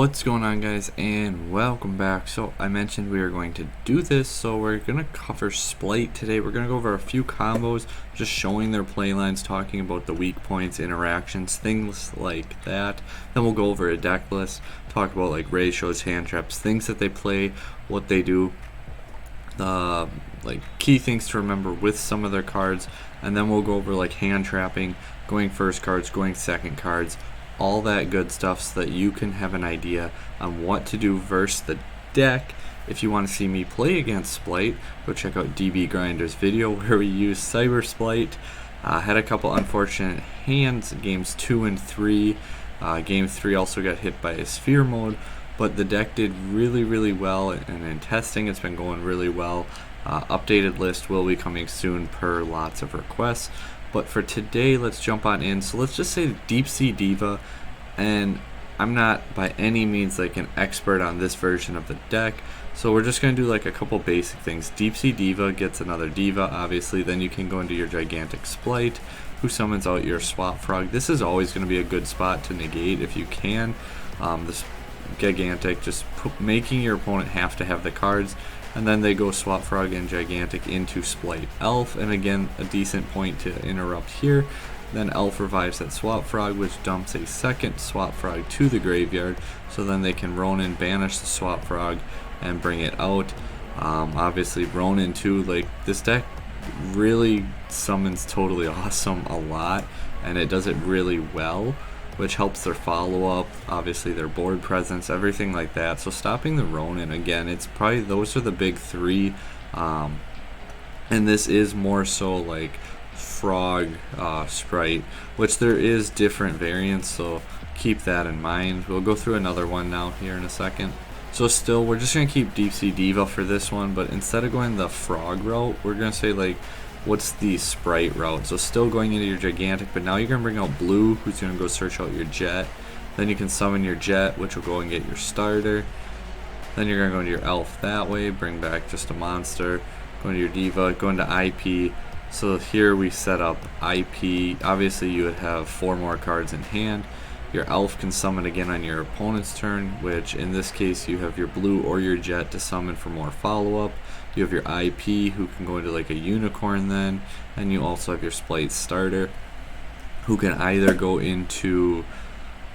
What's going on, guys, and welcome back. So I mentioned we were going to do this, so we're going to cover Splight today. We're going to go over a few combos, just showing their play lines, talking about the weak points, interactions, things like that. Then we'll go over a deck list, talk about like ratios, hand traps, things that they play, what they do, the key things to remember with some of their cards, and then we'll go over like hand trapping, going first cards, going second cards, all that good stuff, so that you can have an idea on what to do versus the deck. If you want to see me play against Splight, go check out DB Grinder's video where we use Cyber Splight. Had a couple unfortunate hands in games 2 and 3. Game 3 also got hit by a sphere mode, but the deck did really well, and in testing it's been going really well. Updated list will be coming soon per lots of requests. But for today, let's jump on in. So let's just say Deep Sea Diva, and I'm not by any means like an expert on this version of the deck, so we're just going to do like a couple basic things. Deep Sea Diva gets another Diva, obviously. Then you can go into your Gigantic Splight, who summons out your Swap Frog. This is always going to be a good spot to negate if you can. This Gigantic, just making your opponent have to have the cards, and then they go Swap Frog and Gigantic into Splight Elf, and again a decent point to interrupt here. Then Elf revives that Swap Frog, which dumps a second Swap Frog to the graveyard, so then they can Ronin, banish the Swap Frog, and bring it out. Obviously Ronin too, like this deck really summons Totally Awesome a lot, and it does it really well, which helps their follow-up, obviously their board presence, everything like that. So stopping the Ronin, again, it's probably, those are the big three, and this is more so like Frog, Spright, which there is different variants, so keep that in mind. We'll go through another one now here in a second. So still, we're just going to keep Deep Sea Diva for this one, but instead of going the Frog route, we're going to say like, what's the Spright route? So still going into your Gigantic, but now you're going to bring out Blue, who's going to go search out your Jet. Then you can summon your Jet, which will go and get your starter. Then you're going to go into your Elf that way, bring back just a monster. Go into your Diva, go into IP. So here we set up IP. Obviously you would have 4 more cards in hand. Your Elf can summon again on your opponent's turn, which in this case you have your Blue or your Jet to summon for more follow-up. You have your IP, who can go into like a Unicorn then, and you also have your Splight starter, who can either go into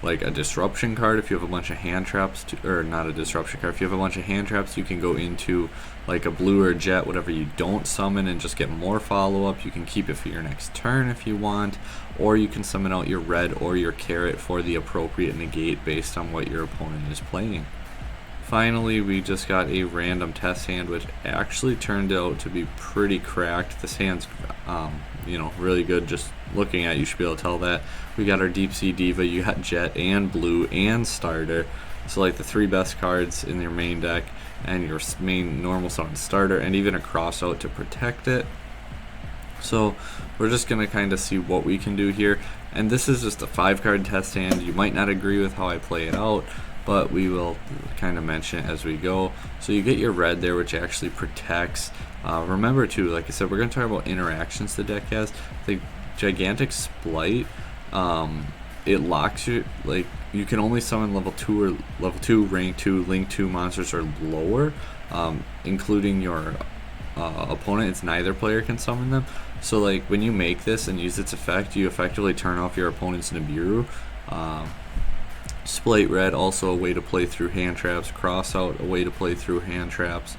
like a disruption card if you have a bunch of hand traps, or not a disruption card, if you have a bunch of hand traps, you can go into like a Blue or Jet, whatever you don't summon, and just get more follow-up. You can keep it for your next turn if you want, or you can summon out your Red or your Carrot for the appropriate negate based on what your opponent is playing. Finally, we just got a random test hand, which actually turned out to be pretty cracked. This hand's, really good. Just looking at it, you should be able to tell that. We got our Deep Sea Diva, you got Jet and Blue and Starter. So like the 3 best cards in your main deck, and your main normal summon starter, and even a cross out to protect it. So we're just going to kind of see what we can do here. And this is just a 5-card test hand. You might not agree with how I play it out, but we will kind of mention it as we go. So you get your Red there, which actually protects. Remember too, like I said, we're going to talk about interactions the deck has. The Gigantic Splight, it locks you, like you can only summon level 2 or level 2, rank 2, link 2 monsters or lower, including your opponent. It's neither player can summon them. So like when you make this and use its effect, you effectively turn off your opponent's Nibiru. Splight Red, also a way to play through hand traps. Cross out, a way to play through hand traps.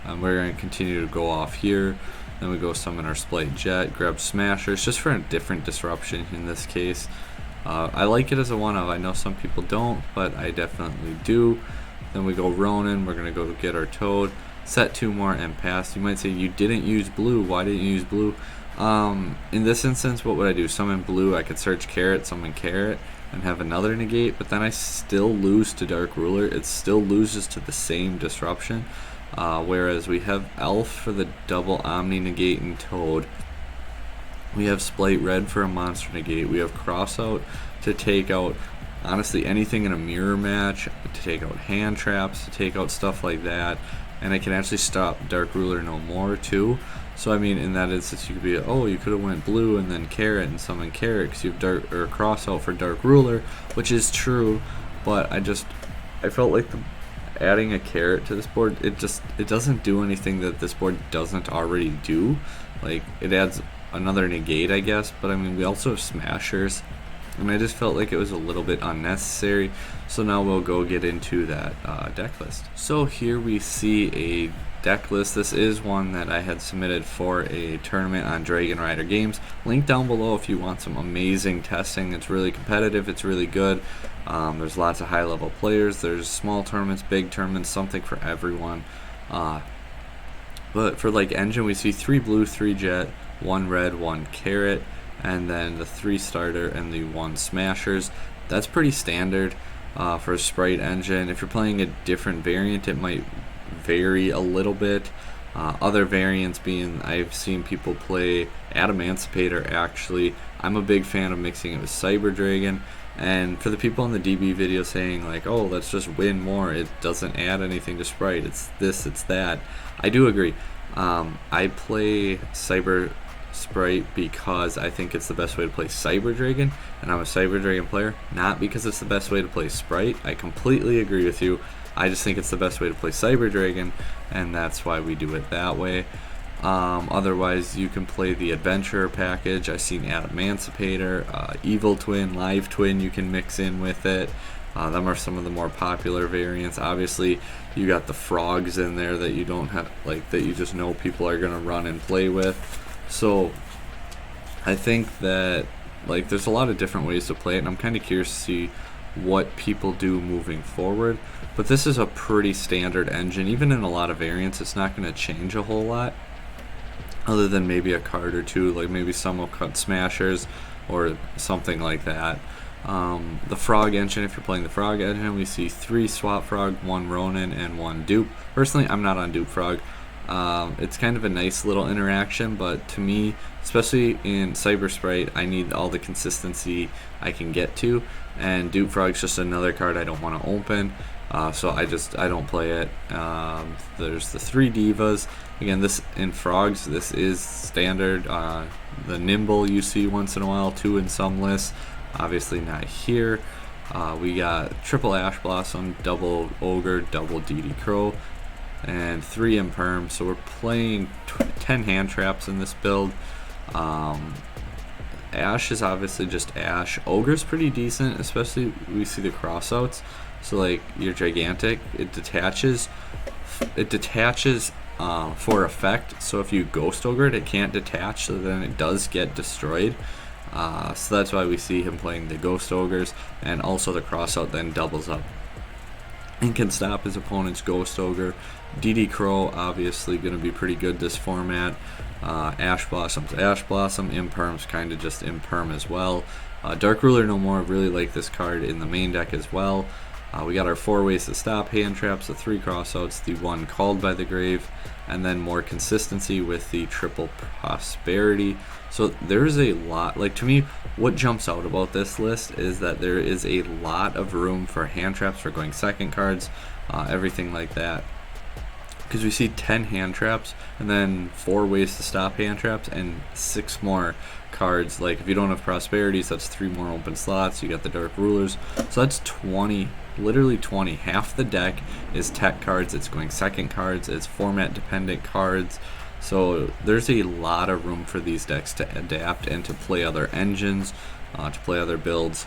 We're going to continue to go off here. Then we go summon our Splight Jet, grab Smashers, just for a different disruption in this case. I like it as a one-of. I know some people don't, but I definitely do. Then we go Ronin, we're going to go get our Toad, set 2 more and pass. You might say, you didn't use Blue, why didn't you use Blue? In this instance, what would I do? Summon Blue, I could search Carrot, summon Carrot, and have another negate, but then I still lose to Dark Ruler. It still loses to the same disruption, whereas we have Elf for the double Omni negate and Toad. We have Splight Red for a monster negate. We have Cross out to take out honestly anything in a mirror match, to take out hand traps, to take out stuff like that, and it can actually stop Dark Ruler no more too. So I mean, in that instance, you could be, oh, you could have went Blue and then Carrot and summon Carrot because you have Dark or Cross out for Dark Ruler, which is true, but I just I felt like adding a carrot to this board, it doesn't do anything that this board doesn't already do. Like, it adds another negate, I guess, but I mean, we also have smashers, and I just felt like it was a little bit unnecessary. So now we'll go get into that deck list. So here we see a deck list. This is one that I had submitted for a tournament on Dragon Rider Games. Link down below if you want some amazing testing. It's really competitive, it's really good. There's lots of high level players, there's small tournaments, big tournaments, something for everyone. But for like engine, we see 3 blue, 3 jet, 1 red, 1 carrot, and then the 3 starter and the 1 smashers. That's pretty standard for a Spright engine. If you're playing a different variant, it might vary a little bit. Other variants being, I've seen people play Adamantipator actually. I'm a big fan of mixing it with Cyber Dragon. And for the people in the DB video saying like, oh, let's just win more, it doesn't add anything to Spright, it's this, it's that, I do agree. I play Cyber Spright because I think it's the best way to play Cyber Dragon, and I'm a Cyber Dragon player, not because it's the best way to play Spright. I completely agree with you. I just think it's the best way to play Cyber Dragon, and that's why we do it that way. Otherwise, you can play the Adventurer package. I've seen Adamantipator, Evil Twin, Live Twin you can mix in with it. Them are some of the more popular variants. Obviously, you got the frogs in there that you don't have, like, that you just know people are gonna run and play with. So I think that, like, there's a lot of different ways to play it, and I'm kind of curious to see what people do moving forward. But this is a pretty standard engine. Even in a lot of variants, it's not going to change a whole lot, other than maybe a card or two, like maybe some will cut smashers or something like that. The frog engine, if you're playing the frog engine, we see 3 swap frog, 1 Ronin, and 1 dupe. Personally, I'm not on dupe frog. It's kind of a nice little interaction, but to me, especially in Cyber Spright, I need all the consistency I can get to, and dupe frog's just another card I don't want to open. So I don't play it. There's the 3 divas. Again, this in frogs, this is standard. The nimble you see once in a while, 2 in some lists. Obviously not here. We got triple Ash Blossom, double Ogre, double DD Crow, and 3 Imperm. So we're playing 10 hand traps in this build. Ash is obviously just Ash. Ogre's pretty decent, especially we see the crossouts. So like your gigantic, it detaches for effect. So if you ghost ogre it, it can't detach, so then it does get destroyed. So that's why we see him playing the ghost ogres, and also the crossout then doubles up and can stop his opponent's ghost ogre. DD Crow obviously going to be pretty good this format. Ash Blossom's Ash Blossom, Imperm's kind of just Imperm as well. Dark Ruler No More, really like this card in the main deck as well. We got our 4 ways to stop hand traps, the 3 crossouts, the 1 called by the grave, and then more consistency with the triple prosperity. So there's a lot, like, to me, what jumps out about this list is that there is a lot of room for hand traps, for going second cards, everything like that. Because we see 10 hand traps, and then 4 ways to stop hand traps, and 6 more cards. Like, if you don't have prosperities, that's 3 more open slots. You got the dark rulers, so that's 20, literally 20. Half the deck is tech cards, it's going second cards, it's format dependent cards. So there's a lot of room for these decks to adapt and to play other engines, to play other builds.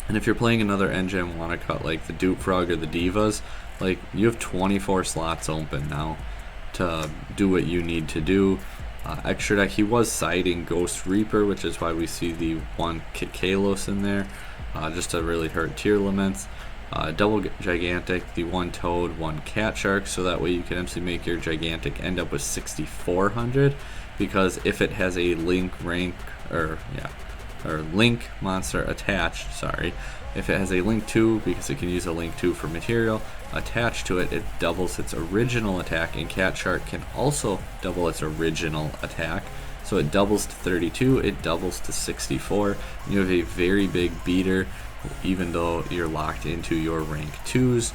And if you're playing another engine and want to cut like the dupe frog or the divas, like, you have 24 slots open now to do what you need to do. Extra deck, he was siding Ghost Reaper, which is why we see the 1 Kalos in there, just to really hurt tier limits. Double Gigantic, the 1 Toad, 1 Cat Shark, so that way you can actually make your Gigantic end up with 6,400, because if it has a Link rank, or Link monster attached, sorry, if it has a Link 2, because it can use a Link 2 for material, attached to it, it doubles its original attack, and Cat Shark can also double its original attack. So it doubles to 32, it doubles to 64, and you have a very big beater, even though you're locked into your rank 2s.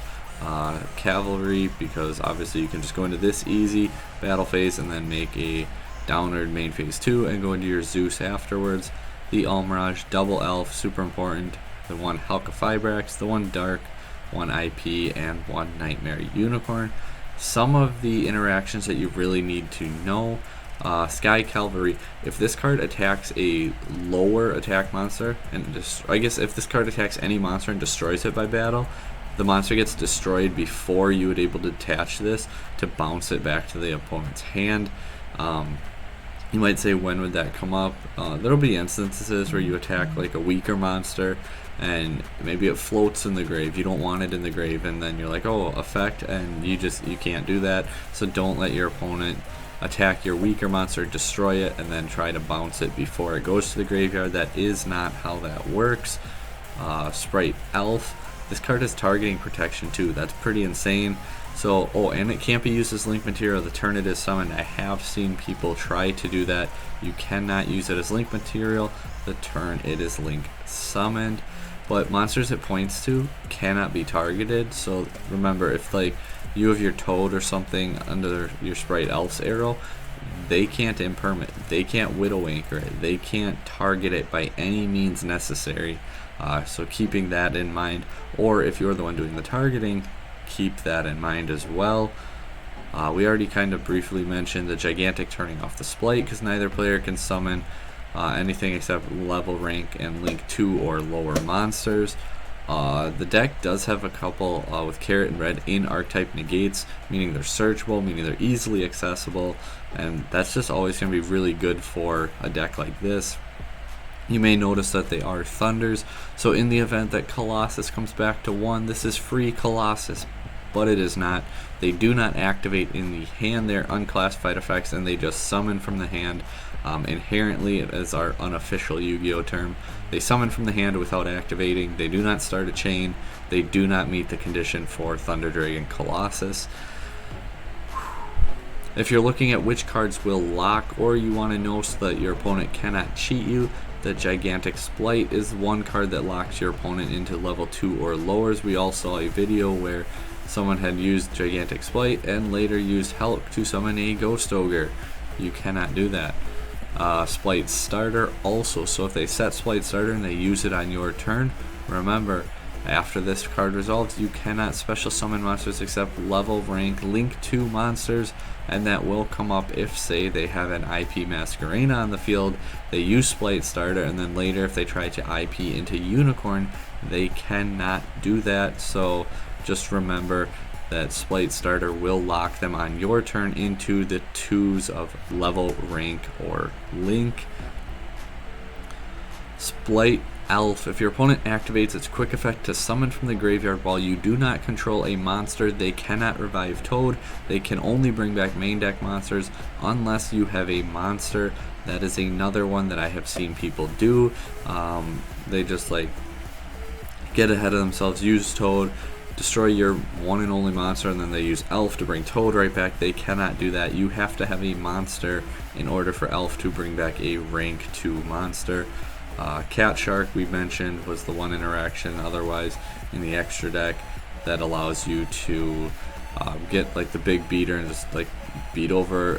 Cavalry, because obviously you can just go into this easy battle phase and then make a downward main phase 2 and go into your Zeus afterwards. The Almirage, double elf, super important. The 1 Halka Fibrax, the 1 Dark, 1 IP, and 1 Nightmare Unicorn. Some of the interactions that you really need to know. Sky Cavalry, if this card attacks a lower attack monster, and I guess if this card attacks any monster and destroys it by battle, the monster gets destroyed before you would able to attach this to bounce it back to the opponent's hand. You might say, when would that come up? There'll be instances where you attack like a weaker monster and maybe it floats in the grave. You don't want it in the grave, and then you're like, oh, effect, and you can't do that. So don't let your opponent attack your weaker monster, destroy it, and then try to bounce it before it goes to the graveyard. That is not how that works. Spright Elf. This card has targeting protection too. That's pretty insane. So, and it can't be used as link material the turn it is summoned. I have seen people try to do that. You cannot use it as link material the turn it is link summoned. But monsters it points to cannot be targeted. So remember, if like you have your Toad or something under your Spright Elf's arrow, they can't imperm it. They can't Widow Anchor it. They can't target it by any means necessary. So keeping that in mind, or if you're the one doing the targeting, keep that in mind as well. We already kind of briefly mentioned the Gigantic turning off the Splight, because neither player can summon anything except level rank and link 2 or lower monsters. The deck does have a couple with Carrot and Red in archetype negates, meaning they're searchable, meaning they're easily accessible, and that's just always going to be really good for a deck like this. You may notice that they are Thunders, so in the event that Colossus comes back to 1, this is free Colossus, but it is not. They do not activate in the hand. They're unclassified effects, and they just summon from the hand. Inherently, as our unofficial Yu-Gi-Oh term, they summon from the hand without activating. They do not start a chain. They do not meet the condition for Thunder Dragon Colossus. If you're looking at which cards will lock, or you want to know so that your opponent cannot cheat you, the Gigantic Splight is one card that locks your opponent into level 2 or lowers. We all saw a video where someone had used Gigantic Splight and later used Help to summon a Ghost Ogre. You cannot do that. Splight Starter also, so if they set Splight Starter and they use it on your turn, remember, after this card resolves, you cannot special summon monsters except level rank link 2 monsters, and that will come up if, say, they have an IP Masquerena on the field, they use Splight Starter, and then later if they try to IP into Unicorn, they cannot do that. So just remember that Splight Starter will lock them on your turn into the 2s of level, rank, or link. Splight Elf. If your opponent activates its quick effect to summon from the graveyard while you do not control a monster, they cannot revive Toad. They can only bring back main deck monsters unless you have a monster. That is another one that I have seen people do. They just like get ahead of themselves, use Toad, destroy your one and only monster, and then they use Elf to bring Toad right back. They cannot do that. You have to have a monster in order for Elf to bring back a rank 2 monster. Cat Shark, we mentioned, was the one interaction otherwise in the extra deck that allows you to get like the big beater and just like beat over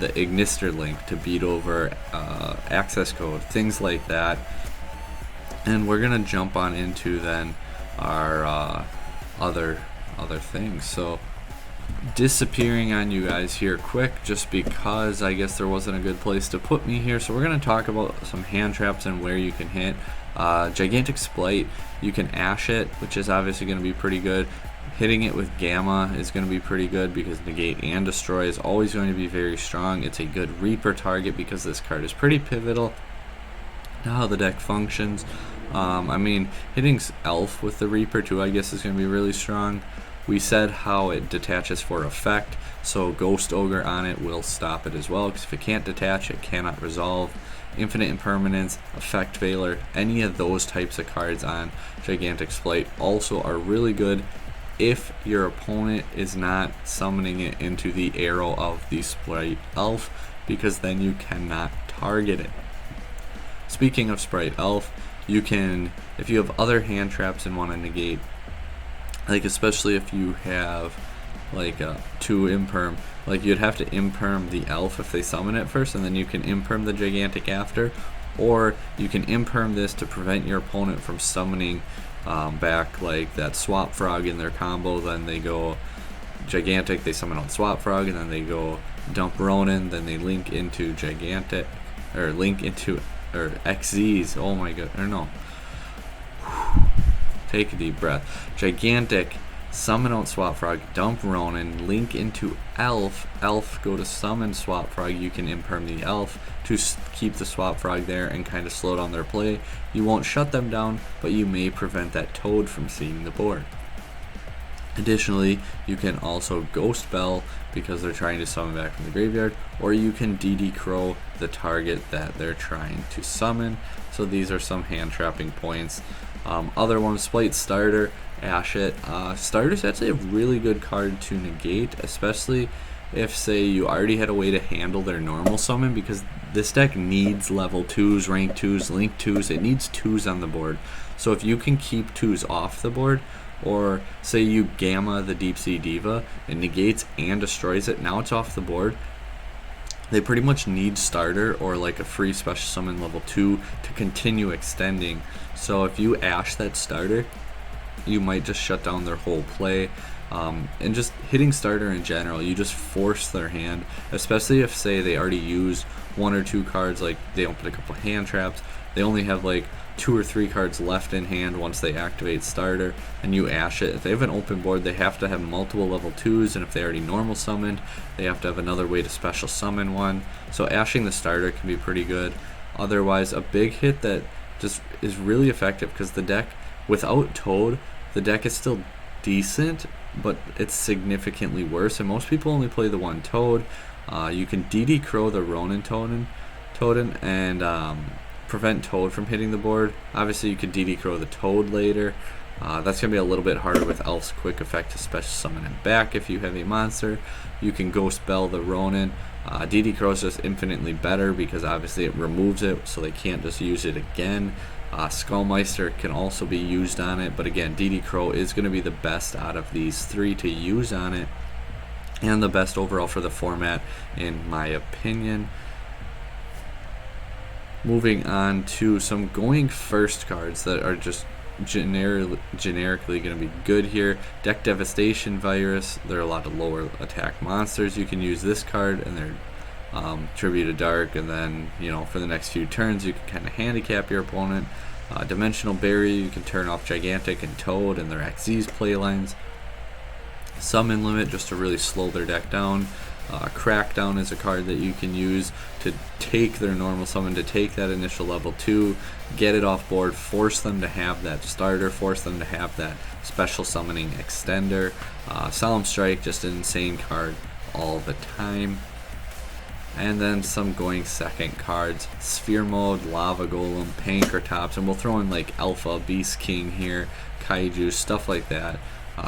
the Ignister link, to beat over access code, things like that. And we're gonna jump on into then our other things. So disappearing on you guys here quick, just because I guess there wasn't a good place to put me here. So we're going to talk about some hand traps and where you can hit. Gigantic Splight, you can Ash it, which is obviously going to be pretty good. Hitting it with Gamma is going to be pretty good because negate and destroy is always going to be very strong. It's a good Reaper target because this card is pretty pivotal to how the deck functions. I mean, hitting Elf with the Reaper too, I guess, is going to be really strong. We said how it detaches for effect, so Ghost Ogre on it will stop it as well, because if it can't detach, it cannot resolve. Infinite Impermanence, Effect Veiler, any of those types of cards on Gigantic Splight also are really good if your opponent is not summoning it into the arrow of the Spright Elf, because then you cannot target it. Speaking of Spright Elf, you can, if you have other hand traps and want to negate, like especially if you have like 2 imperm, like you'd have to imperm the Elf if they summon it first, and then you can imperm the Gigantic after, or you can imperm this to prevent your opponent from summoning back, like that Swap Frog in their combo. Then they go Gigantic, they summon on Swap Frog, and then they go dump Ronin, then they link into Gigantic, or link into, or XZs, oh my god, or no. Take a deep breath. Gigantic, summon out Swap Frog, dump Ronin, link into Elf, go to summon Swap Frog, you can imperm the Elf to keep the Swap Frog there and kind of slow down their play. You won't shut them down, but you may prevent that Toad from seeing the board. Additionally, you can also Ghost Bell because they're trying to summon back from the graveyard, or you can DD Crow the target that they're trying to summon. So these are some hand trapping points. Other ones, Splight Starter, Ash it. Starter's actually a really good card to negate, especially if, say, you already had a way to handle their normal summon, because this deck needs level 2s, rank 2s, link 2s, it needs 2s on the board. So if you can keep 2s off the board, or say you Gamma the Deep Sea Diva, it negates and destroys it, now it's off the board. They pretty much need Starter or like a free special summon level 2 to continue extending. So if you Ash that Starter, you might just shut down their whole play. And just hitting Starter in general, you just force their hand, especially if, say, they already used 1 or 2 cards, like they opened a couple hand traps, they only have like 2 or 3 cards left in hand once they activate Starter, and you Ash it. If they have an open board, they have to have multiple level 2s, and if they already normal summoned, they have to have another way to special summon one. So Ashing the Starter can be pretty good. Otherwise, a big hit that just is really effective, because the deck, without Toad, the deck is still decent, but it's significantly worse, and most people only play the one Toad. You can DD Crow the Ronin Toadin and prevent Toad from hitting the board. Obviously you could DD Crow the Toad later. That's going to be a little bit harder with Elf's quick effect to special summon it back if you have a monster. You can Ghost Bell the Ronin. DD Crow is just infinitely better because obviously it removes it, so they can't just use it again. Skullmeister can also be used on it, but again, DD Crow is going to be the best out of these 3 to use on it, and the best overall for the format in my opinion. Moving on to some going first cards that are just generically going to be good here. Deck Devastation Virus. There are a lot of lower attack monsters. You can use this card and they're Tribute to Dark, and then, you know, for the next few turns you can kind of handicap your opponent. Dimensional Barrier, you can turn off Gigantic and Toad and their XZ's playlines. Summon Limit, just to really slow their deck down. Crackdown is a card that you can use to take their normal summon, to take that initial level 2, get it off board, force them to have that Starter, force them to have that special summoning extender. Solemn Strike, just an insane card all the time. And then some going second cards: Sphere Mode, Lava Golem, Pankratops, and we'll throw in like Alpha, Beast King here, Kaiju, stuff like that.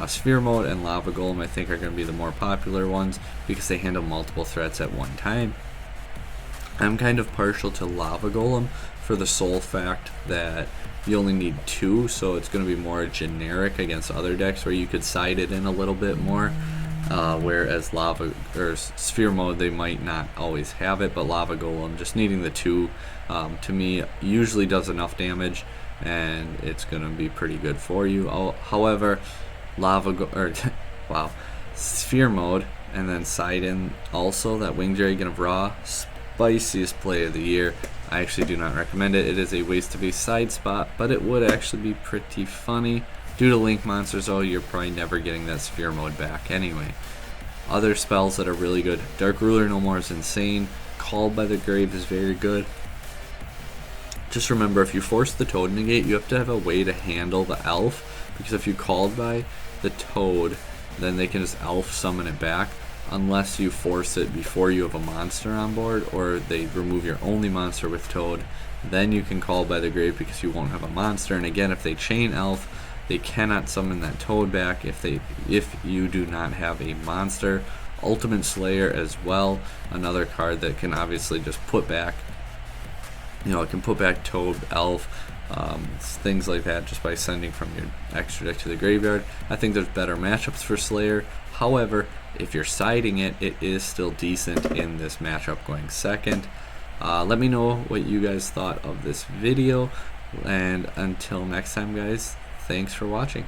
Sphere Mode and Lava Golem I think are going to be the more popular ones because they handle multiple threats at one time. I'm kind of partial to Lava Golem for the sole fact that you only need 2, so it's going to be more generic against other decks where you could side it in a little bit more. Whereas Lava or Sphere Mode, they might not always have it, but Lava Golem, just needing the 2, to me usually does enough damage, and it's going to be pretty good for you. However, Sphere Mode and then side in also that Winged Dragon of Ra, spiciest play of the year. I actually do not recommend it. It is a waste of a side spot, but it would actually be pretty funny. Due to Link monsters though, you're probably never getting that Sphere Mode back anyway. Other spells that are really good: Dark Ruler No More is insane. Called by the Grave is very good. Just remember, if you force the Toad negate, you have to have a way to handle the Elf, because if you called by the Toad, then they can just Elf summon it back, unless you force it before you have a monster on board, or they remove your only monster with Toad. Then you can call by the Grave because you won't have a monster. And again, if they chain Elf, they cannot summon that Toad back if you do not have a monster. Ultimate Slayer as well, another card that can obviously just put back, you know, it can put back Toad, Elf, things like that just by sending from your extra deck to the graveyard. I think there's better matchups for Slayer. However, if you're siding it, it is still decent in this matchup going second. Let me know what you guys thought of this video, and until next time guys, thanks for watching.